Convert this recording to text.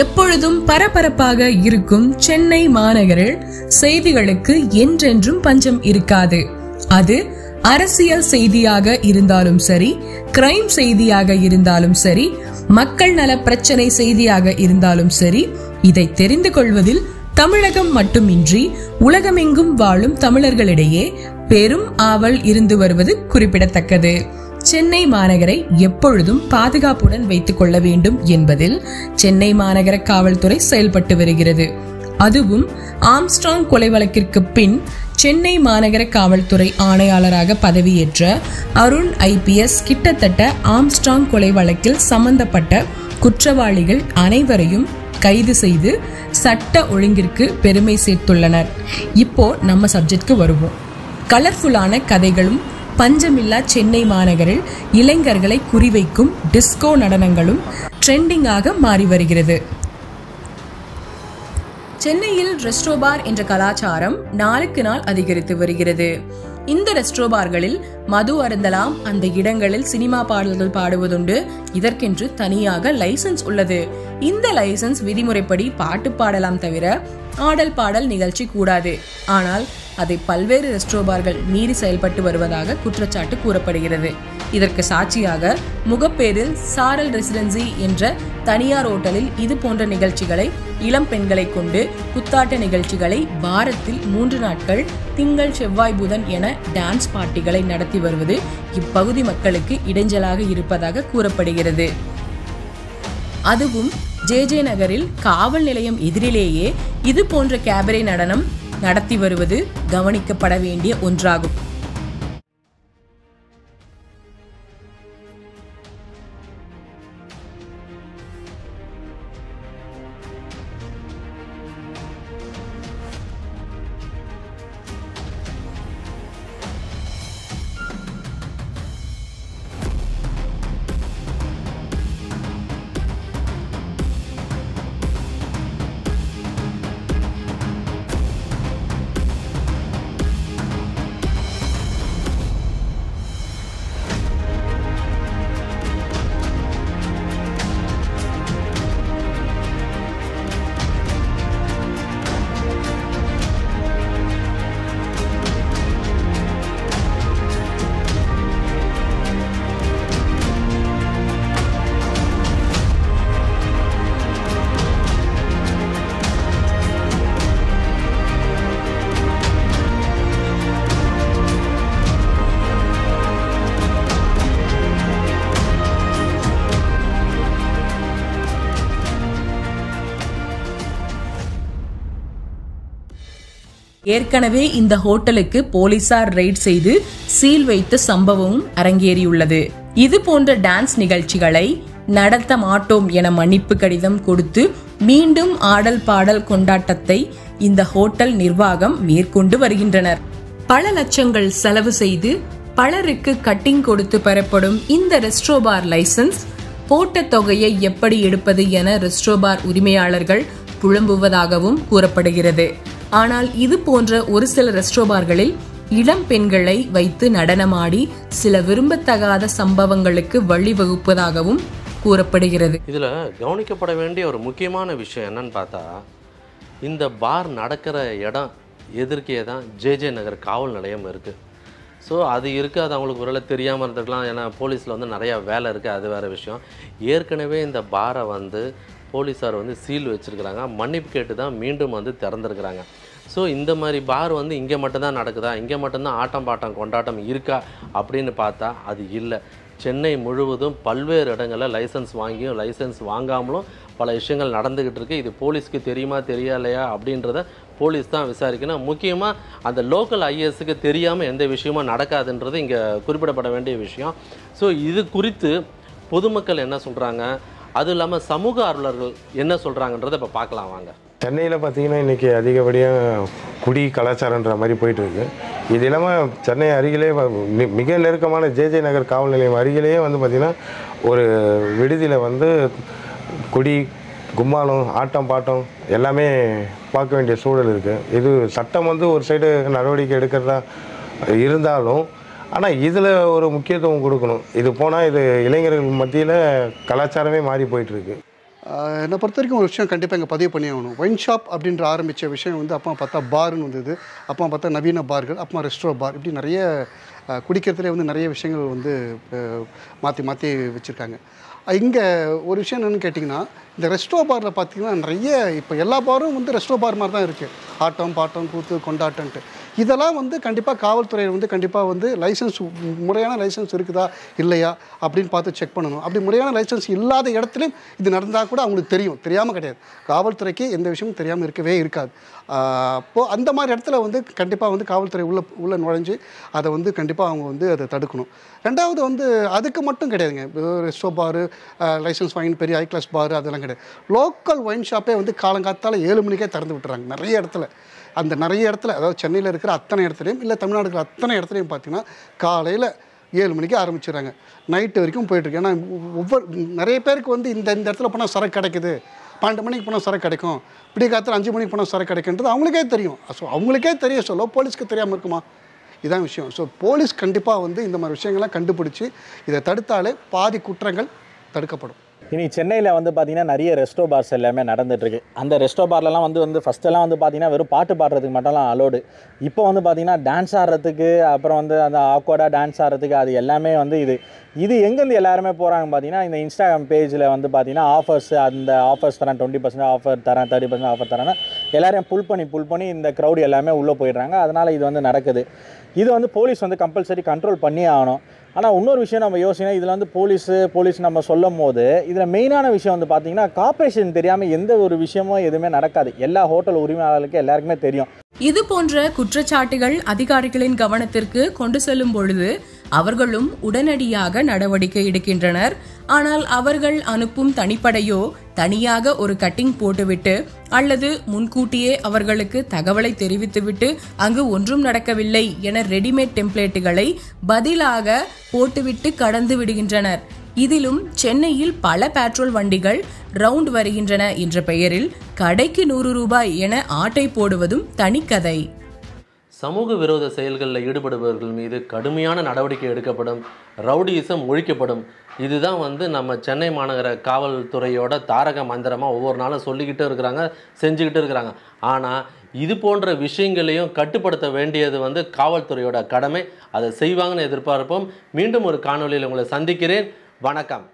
எப்பொழுதும் பரபரப்பாக இருக்கும் சென்னை மாநகரில் செய்திகளுக்கு என்றென்றும் பஞ்சம் இருக்காது. அது அரசியல் செய்தியாக இருந்தாலும் சரி, கிரைம் செய்தியாக இருந்தாலும் சரி, மக்கள் நல பிரச்சனை செய்தியாக இருந்தாலும் சரி, இதை தெரிந்து கொள்வதில் தமிழகம் மட்டுமின்றி உலகமெங்கும் வாழும் தமிழர்களிடையே பெரும் ஆவல் இருந்து வருவது குறிப்பிடத்தக்கது. சென்னை மாநகரை எப்பொழுதும் பாதுகாப்புடன் வைத்துக் கொள்ள வேண்டும் என்பதில் சென்னை மாநகர காவல்துறை செயல்பட்டு வருகிறது. அதுவும் ஆம்ஸ்ட்ராங் கொலை வழக்கிற்கு பின் சென்னை மாநகர காவல்துறை ஆணையாளராக பதவியேற்ற அருண் IPS கிட்டத்தட்ட ஆம்ஸ்ட்ராங் கொலை வழக்கில் சம்பந்தப்பட்ட குற்றவாளிகள் அனைவரையும் கைது செய்து சட்ட ஒழுங்கிற்கு பெருமை சேர்த்துள்ளனர். இப்போ நம்ம சப்ஜெக்ட்க்கு வருவோம். கலர்ஃபுல்லான கதைகளும் பஞ்சமில்லா சென்னை மாநகரில் இளைஞர்களை குறிவைக்கும் டிஸ்கோ நடனங்களும் ட்ரெண்டிங்காக மாறி வருகிறது. சென்னையில் ரெஸ்டோபார் என்ற கலாச்சாரம் நாளுக்கு நாள் அதிகரித்து வருகிறது. இந்த ரெஸ்டோபார்களில் மது அருந்தலாம், அந்த இடங்களில் சினிமா பாடல்கள் பாடுவதுண்டு. இதற்கென்று தனியாக லைசன்ஸ் உள்ளது. இந்த லைசன்ஸ் விதிமுறைப்படி பாட்டு பாடலாம் தவிர ஆடல் பாடல் நிகழ்ச்சி கூடாது. ஆனால் அதை பல்வேறு ரெஸ்டோபார்கள் மீறி செயல்பட்டு வருவதாக குற்றச்சாட்டு கூறப்படுகிறது. இதற்கு சாட்சியாக முகப்பேரில் சாரல் ரெசிடென்சி என்ற தனியார் ஓட்டலில் இது போன்ற நிகழ்ச்சிகளை, இளம் பெண்களை கொண்டு குத்தாட்ட நிகழ்ச்சிகளை வாரத்தில் 3 நாட்கள் திங்கள் செவ்வாய் புதன் என டான்ஸ் பார்ட்டிகளை நடத்தி வருவது இப்பகுதி மக்களுக்கு இடைஞ்சலாக இருப்பதாக கூறப்படுகிறது. அதுவும் JJ நகரில் காவல் நிலையம் எதிரிலேயே இது போன்ற கேபரே நடனம் நடத்தி வருவது கவனிக்கப்பட வேண்டிய ஒன்றாகும். ஏற்கனவே இந்த ஹோட்டலுக்கு போலீசார் ரெய்ட் செய்து சீல் வைத்த சம்பவமும் அரங்கேறியுள்ளது. இது போன்ற டான்ஸ் நிகழ்ச்சிகளை நடத்த மாட்டோம் என மன்னிப்பு கடிதம் கொடுத்து மீண்டும் ஆடல் பாடல் கொண்டாட்டத்தை இந்த ஹோட்டல் நிர்வாகம் மேற்கொண்டு வருகின்றனர். பல லட்சங்கள் செலவு செய்து பலருக்கு கட்டிங் கொடுத்து பெறப்படும் இந்த ரெஸ்டோபார் லைசன்ஸ் போட்ட தொகையை எப்படி எடுப்பது என ரெஸ்டோபார் உரிமையாளர்கள் புலம்புவதாகவும் கூறப்படுகிறது. ஆனால் இது போன்ற ஒரு சில ரெஸ்டோபார்களில் இளம் பெண்களை வைத்து நடனமாடி சில விரும்பத்தகாத சம்பவங்களுக்கு வழிவகுப்பதாகவும் கூறப்படுகிறது. இதில் கவனிக்கப்பட வேண்டிய ஒரு முக்கியமான விஷயம் என்னன்னு பார்த்தா, இந்த பார் நடக்கிற இடம் எதிர்க்கே தான் JJ நகர் காவல் நிலையம் இருக்குது. ஸோ அது இருக்குது, அது அவங்களுக்கு ஒருவேளை தெரியாமல் இருந்துக்கலாம். ஏன்னா போலீஸில் வந்து நிறையா வேலை இருக்குது, அது வேறு விஷயம். ஏற்கனவே இந்த பாரை வந்து போலீஸார் வந்து சீல் வச்சுருக்கிறாங்க. மன்னிப்பு கேட்டு தான் மீண்டும் வந்து திறந்துருக்குறாங்க. ஸோ இந்த மாதிரி பார் வந்து இங்கே மட்டும்தான் நடக்குதா, இங்கே மட்டும்தான் ஆட்டம் பாட்டம் கொண்டாட்டம் இருக்கா அப்படின்னு பார்த்தா அது இல்லை. சென்னை முழுவதும் பல்வேறு இடங்களில் லைசன்ஸ் வாங்கியும் லைசன்ஸ் வாங்காமலும் பல விஷயங்கள் நடந்துக்கிட்டு இருக்குது. இது போலீஸ்க்கு தெரியுமா தெரியலையா அப்படின்றத போலீஸ் தான் விசாரிக்கணும். முக்கியமாக அந்த லோக்கல் IASக்கு தெரியாமல் எந்த விஷயமும் நடக்காதுன்றது இங்கே குறிப்பிடப்பட வேண்டிய விஷயம். ஸோ இது குறித்து பொதுமக்கள் என்ன சொல்கிறாங்க, அதுவும் இல்லாமல் சமூக ஆர்வலர்கள் என்ன சொல்கிறாங்கன்றதை இப்போ பார்க்கலாம் வாங்க. சென்னையில் பார்த்திங்கன்னா இன்றைக்கி அதிகப்படியாக குடி கலாச்சாரன்ற மாதிரி போயிட்டுருக்கு. இது இல்லாமல் சென்னை அருகிலே மிக நெருக்கமான JJ நகர் காவல் நிலையம் அருகிலேயே வந்து பார்த்திங்கன்னா ஒரு விடுதியில் வந்து குடி கும்மாளம் ஆட்டம் பாட்டம் எல்லாமே பார்க்க வேண்டிய சூழல் இருக்குது. இது சட்டம் வந்து ஒரு சைடு நடவடிக்கை எடுக்கிறதா இருந்தாலும் ஆனால் இதில் ஒரு முக்கியத்துவம் கொடுக்கணும். இது போனால் இது இளைஞர்கள் மத்தியில் கலாச்சாரமே மாறி போயிட்டுருக்கு. என்னை பொறுத்த வரைக்கும் ஒரு விஷயம் கண்டிப்பாக இங்கே பதிவு பண்ணி ஆகணும். ஒயின் ஷாப் அப்படின்ற ஆரம்பித்த விஷயம் வந்து அப்போ பார்த்தா பார்னு வந்தது, அப்போ பார்த்தா நவீன பார்கள், அப்போ ரெஸ்ட்ரோ பார், இப்படி நிறைய குடிக்கிறதுலே வந்து நிறைய விஷயங்கள் வந்து மாற்றி மாற்றி வச்சுருக்காங்க. இங்கே ஒரு விஷயம் என்னென்னு கேட்டிங்கன்னா, இந்த ரெஸ்ட்ரோ பாரில் பார்த்திங்கன்னா நிறைய இப்போ எல்லா பாரும் வந்து ரெஸ்ட்ரோ பார் மாதிரி தான் இருக்குது. ஆட்டம் பாட்டம் கூத்து கொண்டாட்டன்ட்டு இதெல்லாம் வந்து கண்டிப்பாக காவல்துறை வந்து கண்டிப்பாக வந்து லைசன்ஸ் முறையான லைசன்ஸ் இருக்குதா இல்லையா அப்படின்னு பார்த்து செக் பண்ணணும். அப்படி முறையான லைசன்ஸ் இல்லாத இடத்துலையும் இது நடந்தால் கூட அவங்களுக்கு தெரியாமல் கிடையாது. காவல்துறைக்கு எந்த விஷயமும் தெரியாமல் இருக்கவே இருக்காது. அப்போது அந்த மாதிரி இடத்துல வந்து கண்டிப்பாக வந்து காவல்துறை உள்ளே நுழைஞ்சு அதை வந்து கண்டிப்பாக அவங்க வந்து அதை தடுக்கணும். ரெண்டாவது வந்து அதுக்கு மட்டும் கிடையாதுங்க. ரெஸ்டோ பாரு, லைசன்ஸ் வாங்கி பெரிய ஹை கிளாஸ் பாரு அதெல்லாம் கிடையாது. லோக்கல் ஒயின் ஷாப்பே வந்து காலங்காத்தால் 7 மணிக்கே திறந்து விட்டுறாங்க நிறைய இடத்துல. அந்த நிறைய இடத்துல, அதாவது சென்னையில் இருக்கிற அத்தனை இடத்துலையும் இல்லை தமிழ்நாடு இருக்கிற அத்தனை இடத்துலையும் பார்த்திங்கன்னா காலையில் 7 மணிக்கு ஆரம்பிச்சிடுறாங்க, நைட்டு வரைக்கும் போயிட்டுருக்கு. ஏன்னா நிறைய பேருக்கு வந்து இந்த இடத்துல போனால் சரக்கு கிடைக்குது, 12 மணிக்கு போனால் சரக்கு கிடைக்கும், இப்படி காலத்தில் 5 மணிக்கு போனால் சரக்கு கிடைக்குன்றது அவங்களுக்கே தெரியும். ஸோ அவங்களுக்கே தெரியும், சொல்ல போலீஸ்க்கு தெரியாமல் இருக்குமா? இதான் விஷயம். ஸோ போலீஸ் கண்டிப்பாக வந்து இந்த மாதிரி விஷயங்கள்லாம் கண்டுபிடிச்சி இதை தடுத்தாலே பாதி குற்றங்கள் தடுக்கப்படும். இனி சென்னையில் வந்து பார்த்திங்கன்னா நிறைய ரெஸ்டோ பார்ஸ் எல்லாமே நடந்துகிட்ருக்கு. அந்த ரெஸ்டோ பார்லலாம் வந்து ஃபஸ்ட்டெல்லாம் வந்து பார்த்திங்கன்னா வெறும் பாட்டு பாடுறதுக்கு மட்டும்லாம் அலோடு. இப்போ வந்து பார்த்திங்கன்னா டான்ஸ் ஆடுறதுக்கு, அப்புறம் வந்து அந்த ஆக்வர்டாக டான்ஸ் ஆடுறதுக்கு, அது எல்லாமே வந்து இது எங்கேருந்து எல்லாருமே போகிறாங்க பார்த்திங்கன்னா, இந்த இன்ஸ்டாகிராம் பேஜில் வந்து பார்த்திங்கன்னா ஆஃபர்ஸ், அந்த ஆஃபர்ஸ் தரேன், 20% ஆஃபர் தரேன், 30% ஆஃபர் தரேன்னா எல்லாரையும் புல் பண்ணி இந்த க்ரௌடு எல்லாமே உள்ளே போயிடுறாங்க. அதனால் இது வந்து நடக்குது. இது வந்து போலீஸ் வந்து கம்பல்சரி கண்ட்ரோல் பண்ணி ஆகணும். ஆனால் இன்னொரு விஷயம் நம்ம யோசிக்கணும், இதில் வந்து போலீஸ் நம்ம சொல்லும் போது இதில் மெயினான விஷயம் வந்து பார்த்திங்கன்னா கார்ப்பரேஷன் தெரியாமல் எந்த ஒரு விஷயமும் எதுவுமே நடக்காது. எல்லா ஹோட்டல் உரிமையாளர்களுக்கு எல்லாருக்குமே தெரியும். இது போன்ற குற்றச்சாட்டுகள் அதிகாரிகளின் கவனத்திற்கு கொண்டு செல்லும் பொழுது அவர்களும் உடனடியாக நடவடிக்கை எடுக்கின்றனர். ஆனால் அவர்கள் அனுப்பும் தனிப்படையோ தனியாக ஒரு கட்டிங் போட்டுவிட்டு அல்லது முன்கூட்டியே அவர்களுக்கு தகவலை தெரிவித்துவிட்டு அங்கு ஒன்றும் நடக்கவில்லை என ரெடிமேட் டெம்ப்ளேட்டுகளை பதிலாக போட்டுவிட்டு கடந்து விடுகின்றனர். இதிலும் சென்னையில் பல பெட்ரோல் வண்டிகள் ரவுண்ட் வருகின்றன என்ற பெயரில் கடைக்கு 100 ரூபாய் என ஆட்டை போடுவதும் தனிக்கதை. சமூக விரோத செயல்களில் ஈடுபடுபவர்கள் மீது கடுமையான நடவடிக்கை எடுக்கப்படும், ரவுடியிசம் ஒழிக்கப்படும். இதுதான் வந்து நம்ம சென்னை மாநகர காவல்துறையோட தாரக மந்திரமாக ஒவ்வொரு நாளும் சொல்லிக்கிட்டு இருக்கிறாங்க, செஞ்சுக்கிட்டு இருக்கிறாங்க. ஆனால் இது போன்ற விஷயங்களையும் கட்டுப்படுத்த வேண்டியது வந்து காவல்துறையோட கடமை. அதை செய்வாங்கன்னு எதிர்பார்ப்போம். மீண்டும் ஒரு காணொலியில் உங்களை சந்திக்கிறேன். வணக்கம்.